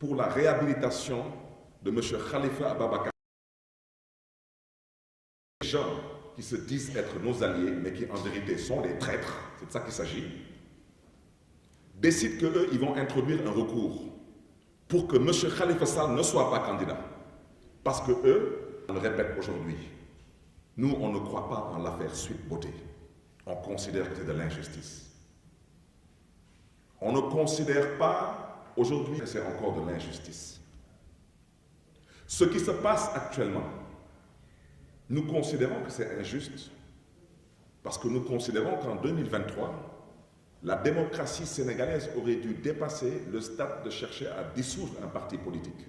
pour la réhabilitation de M. Khalifa Ababacar. Les gens qui se disent être nos alliés, mais qui en vérité sont des traîtres, c'est de ça qu'il s'agit, décident qu'eux, ils vont introduire un recours pour que M. Khalifa Sall ne soit pas candidat. Parce que eux, on le répète aujourd'hui, nous, on ne croit pas en l'affaire Sweet Beauté. On considère que c'est de l'injustice. On ne considère pas aujourd'hui que c'est encore de l'injustice. Ce qui se passe actuellement, nous considérons que c'est injuste parce que nous considérons qu'en 2023, la démocratie sénégalaise aurait dû dépasser le stade de chercher à dissoudre un parti politique.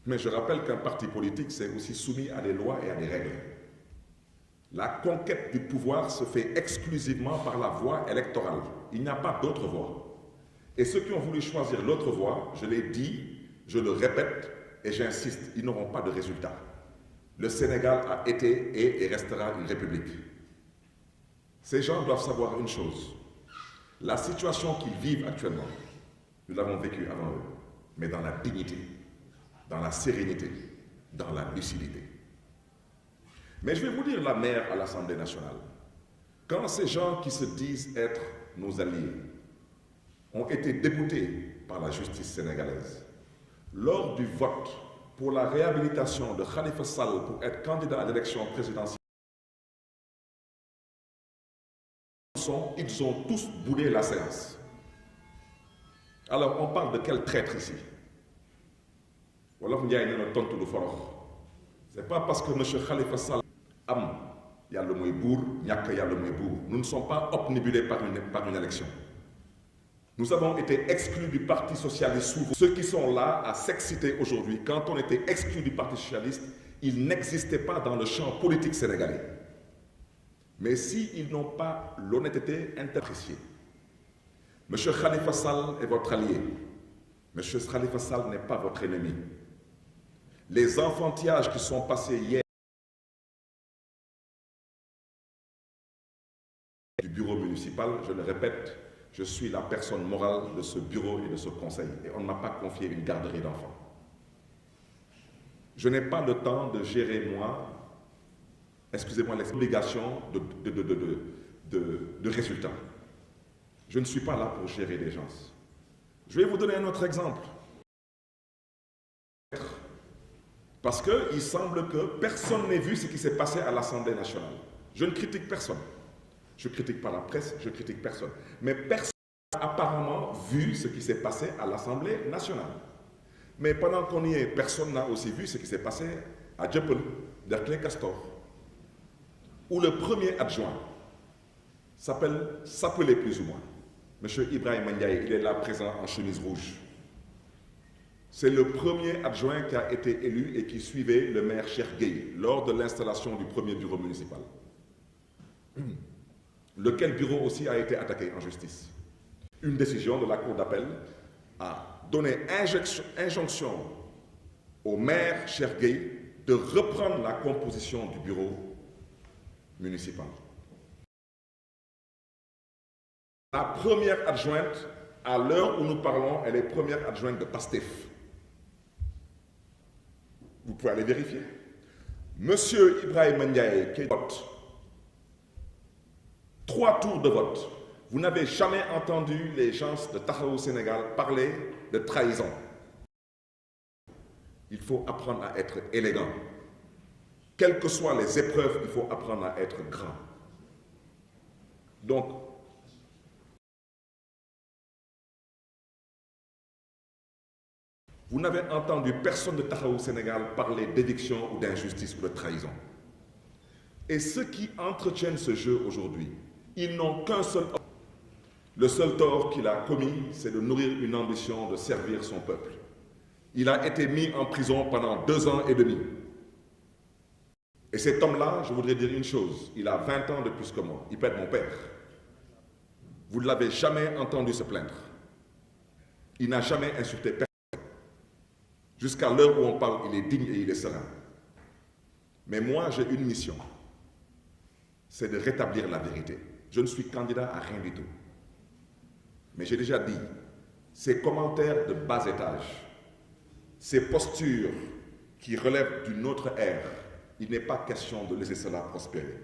Mais je rappelle qu'un parti politique, c'est aussi soumis à des lois et à des règles. La conquête du pouvoir se fait exclusivement par la voie électorale. Il n'y a pas d'autre voie. Et ceux qui ont voulu choisir l'autre voie, je l'ai dit, je le répète et j'insiste, ils n'auront pas de résultat. Le Sénégal a été et restera une république. Ces gens doivent savoir une chose. La situation qu'ils vivent actuellement, nous l'avons vécue avant eux, mais dans la dignité, dans la sérénité, dans la lucidité. Mais je vais vous dire la mère à l'Assemblée nationale. Quand ces gens qui se disent être nos alliés ont été déboutés par la justice sénégalaise, lors du vote pour la réhabilitation de Khalifa Sall pour être candidat à l'élection présidentielle, ils ont tous boudé la séance. Alors on parle de quel traître ici? Wolof Ndiaye nee na tontu du forox. C'est pas parce que M. Khalifa Sall am yàlla mooy buur ñàkk yàlla mooy buur. Nous ne sommes pas obnubilés par une élection. Nous avons été exclus du Parti socialiste souverain. Ceux qui sont là à s'exciter aujourd'hui, quand on était exclus du Parti socialiste, ils n'existaient pas dans le champ politique sénégalais. Mais s'ils n'ont pas l'honnêteté interpréciée, M. Khalifa Sall est votre allié. M. Khalifa Sall n'est pas votre ennemi. Les enfantillages qui sont passés hier du bureau municipal, je le répète, je suis la personne morale de ce bureau et de ce conseil. Et on ne m'a pas confié une garderie d'enfants. Je n'ai pas le temps de gérer, moi, excusez-moi, les obligations de résultats. Je ne suis pas là pour gérer des gens. Je vais vous donner un autre exemple. Parce qu'il semble que personne n'ait vu ce qui s'est passé à l'Assemblée nationale. Je ne critique personne. Je ne critique pas la presse, je ne critique personne. Mais personne n'a apparemment vu ce qui s'est passé à l'Assemblée nationale. Mais pendant qu'on y est, personne n'a aussi vu ce qui s'est passé à Dieuppeul, Derklé Castor, où le premier adjoint s'appelait plus ou moins M. Ibrahim Ndiaye, il est là présent en chemise rouge. C'est le premier adjoint qui a été élu et qui suivait le maire Cheikh Gueye lors de l'installation du premier bureau municipal. Lequel bureau aussi a été attaqué en justice. Une décision de la Cour d'appel a donné injonction au maire Cheikh Gueye de reprendre la composition du bureau municipal. La première adjointe, à l'heure où nous parlons, elle est première adjointe de PASTEF. Vous pouvez aller vérifier. Monsieur Ibrahim Ndiaye, qui vote, 3 tours de vote. Vous n'avez jamais entendu les gens de Taxawu Sénégal parler de trahison. Il faut apprendre à être élégant. Quelles que soient les épreuves, il faut apprendre à être grand. Donc, vous n'avez entendu personne de Taxawu Sénégal parler d'éviction ou d'injustice ou de trahison. Et ceux qui entretiennent ce jeu aujourd'hui, ils n'ont qu'un seul tort. Le seul tort qu'il a commis, c'est de nourrir une ambition de servir son peuple. Il a été mis en prison pendant 2 ans et demi. Et cet homme-là, je voudrais dire une chose, il a 20 ans de plus que moi, il peut être mon père. Vous ne l'avez jamais entendu se plaindre. Il n'a jamais insulté personne. Jusqu'à l'heure où on parle, il est digne et il est serein. Mais moi, j'ai une mission. C'est de rétablir la vérité. Je ne suis candidat à rien du tout. Mais j'ai déjà dit, ces commentaires de bas étage, ces postures qui relèvent d'une autre ère, il n'est pas question de laisser cela prospérer.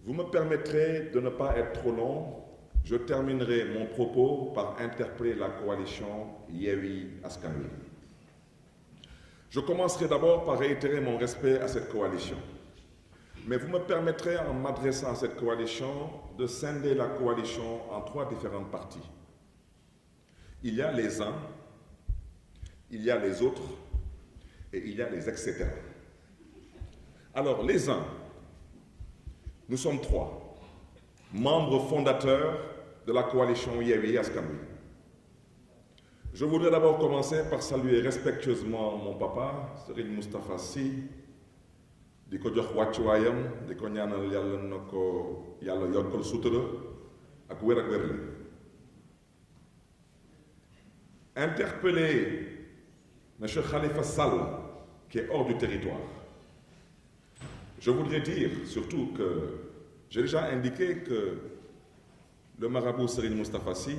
Vous me permettrez de ne pas être trop long. Je terminerai mon propos par interpeller la coalition Yewwi Askan Wi. Je commencerai d'abord par réitérer mon respect à cette coalition. Mais vous me permettrez, en m'adressant à cette coalition, de scinder la coalition en 3 différentes parties. Il y a les uns, il y a les autres et il y a les etc. Alors, les uns, nous sommes 3, membres fondateurs de la coalition Yewwi Askan Wi. Je voudrais d'abord commencer par saluer respectueusement mon papa, Serigne Moustapha Sy, di ko jox wàccuwaayam, di ko ñaanal Yàlla na ko Yàlla yokkal sutura ak wér ak wérle. Interpeller M. Khalifa Sall, qui est hors du territoire. Je voudrais dire surtout que j'ai déjà indiqué que le marabout Serigne Moustapha Sy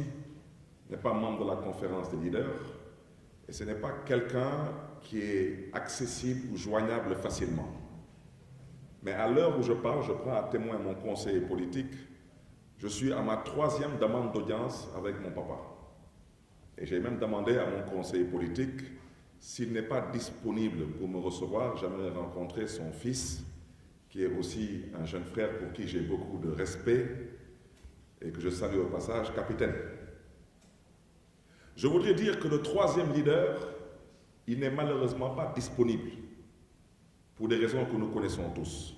n'est pas membre de la conférence des leaders et ce n'est pas quelqu'un qui est accessible ou joignable facilement. Mais à l'heure où je parle, je prends à témoin mon conseiller politique. Je suis à ma 3e demande d'audience avec mon papa. Et j'ai même demandé à mon conseiller politique, s'il n'est pas disponible pour me recevoir, j'aimerais rencontrer son fils, qui est aussi un jeune frère pour qui j'ai beaucoup de respect et que je salue au passage, capitaine. Je voudrais dire que le 3e leader, il n'est malheureusement pas disponible pour des raisons que nous connaissons tous.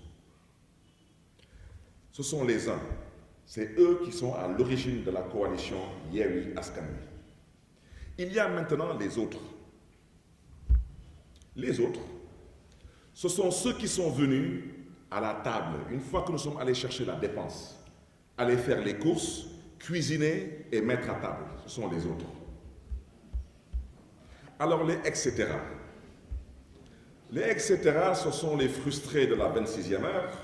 Ce sont les uns, c'est eux qui sont à l'origine de la coalition Yewwi Askan Wi. Il y a maintenant les autres. Les autres, ce sont ceux qui sont venus à la table, une fois que nous sommes allés chercher la dépense, aller faire les courses, cuisiner et mettre à table. Ce sont les autres. Alors les etc. Les etc. ce sont les frustrés de la 26e heure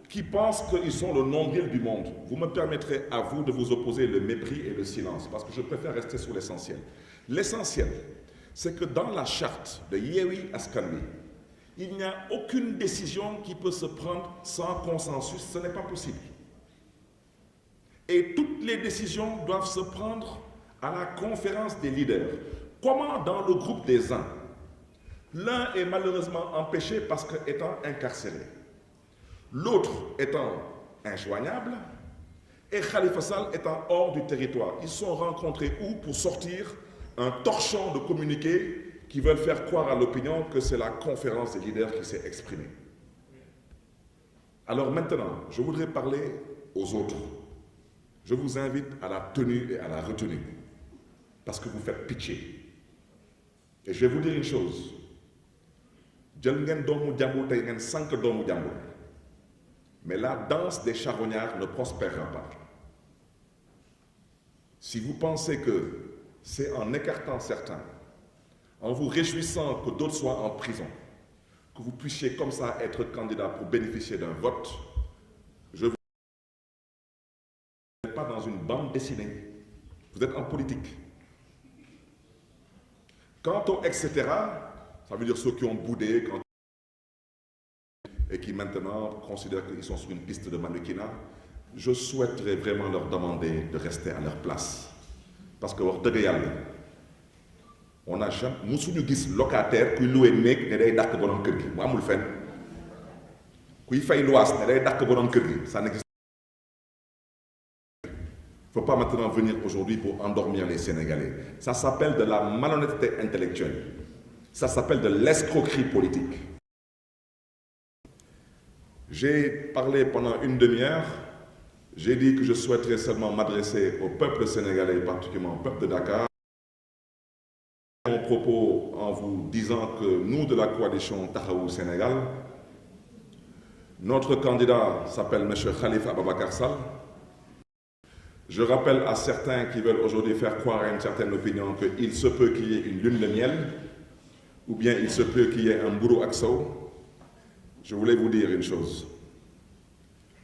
qui pensent qu'ils sont le nombril du monde. Vous me permettrez à vous de vous opposer le mépris et le silence parce que je préfère rester sur l'essentiel. L'essentiel, c'est que dans la charte de Yewwi Askan Wi, il n'y a aucune décision qui peut se prendre sans consensus, ce n'est pas possible. Et toutes les décisions doivent se prendre à la conférence des leaders. Comment dans le groupe des uns, l'un est malheureusement empêché parce qu'étant incarcéré, l'autre étant injoignable et Khalifa Sall étant hors du territoire. Ils se sont rencontrés où pour sortir un torchon de communiqué qui veulent faire croire à l'opinion que c'est la conférence des leaders qui s'est exprimée. Alors maintenant, je voudrais parler aux autres. Je vous invite à la tenue et à la retenue, parce que vous faites pitié. Et je vais vous dire une chose. Mais la danse des charognards ne prospérera pas. Si vous pensez que c'est en écartant certains, en vous réjouissant que d'autres soient en prison, que vous puissiez comme ça être candidat pour bénéficier d'un vote, je vous n'êtes pas dans une bande dessinée, vous êtes en politique. Quant aux etc., ça veut dire ceux qui ont boudé et qui maintenant considèrent qu'ils sont sur une piste de mannequinat, je souhaiterais vraiment leur demander de rester à leur place. Parce que on n'a jamais musuñu gis locataire kuy loué néeg ne day dàq borom kër gi mu amul fenn kuy fay luwaas ne day dàq borom kër gi ça n'existe pas. Il ne faut pas maintenant venir aujourd'hui pour endormir les Sénégalais. Ça s'appelle de la malhonnêteté intellectuelle. Ça s'appelle de l'escroquerie politique. J'ai parlé pendant une demi-heure. J'ai dit que je souhaiterais seulement m'adresser au peuple sénégalais, particulièrement au peuple de Dakar. Mon propos en vous disant que nous, de la coalition Taxawu Sénégal, notre candidat s'appelle M. Khalifa Ababacar Sall. Je rappelle à certains qui veulent aujourd'hui faire croire à une certaine opinion qu'il se peut qu'il y ait une lune de miel, ou bien il se peut qu'il y ait un bourreau axo. Je voulais vous dire une chose.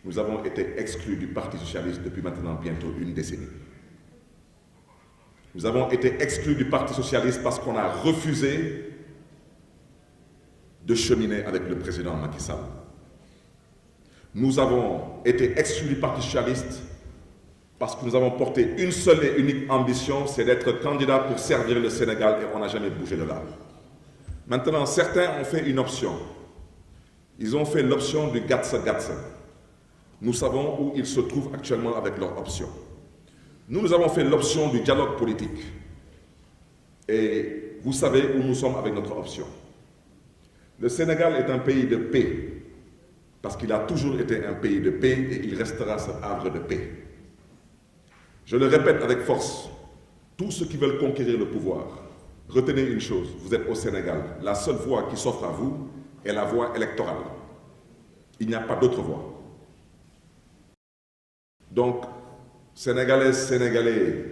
Nous avons été exclus du Parti socialiste depuis maintenant bientôt une décennie. Nous avons été exclus du Parti socialiste parce qu'on a refusé de cheminer avec le président Macky Sall. Nous avons été exclus du Parti socialiste parce que nous avons porté une seule et unique ambition, c'est d'être candidat pour servir le Sénégal et on n'a jamais bougé de là. Maintenant, certains ont fait une option. Ils ont fait l'option du Gatsa-Gatsa. Nous savons où ils se trouvent actuellement avec leur option. Nous avons fait l'option du dialogue politique. Et vous savez où nous sommes avec notre option. Le Sénégal est un pays de paix, parce qu'il a toujours été un pays de paix et il restera ce havre de paix. Je le répète avec force, tous ceux qui veulent conquérir le pouvoir, retenez une chose, vous êtes au Sénégal. La seule voie qui s'offre à vous est la voie électorale. Il n'y a pas d'autre voie. Donc, Sénégalaises, Sénégalais,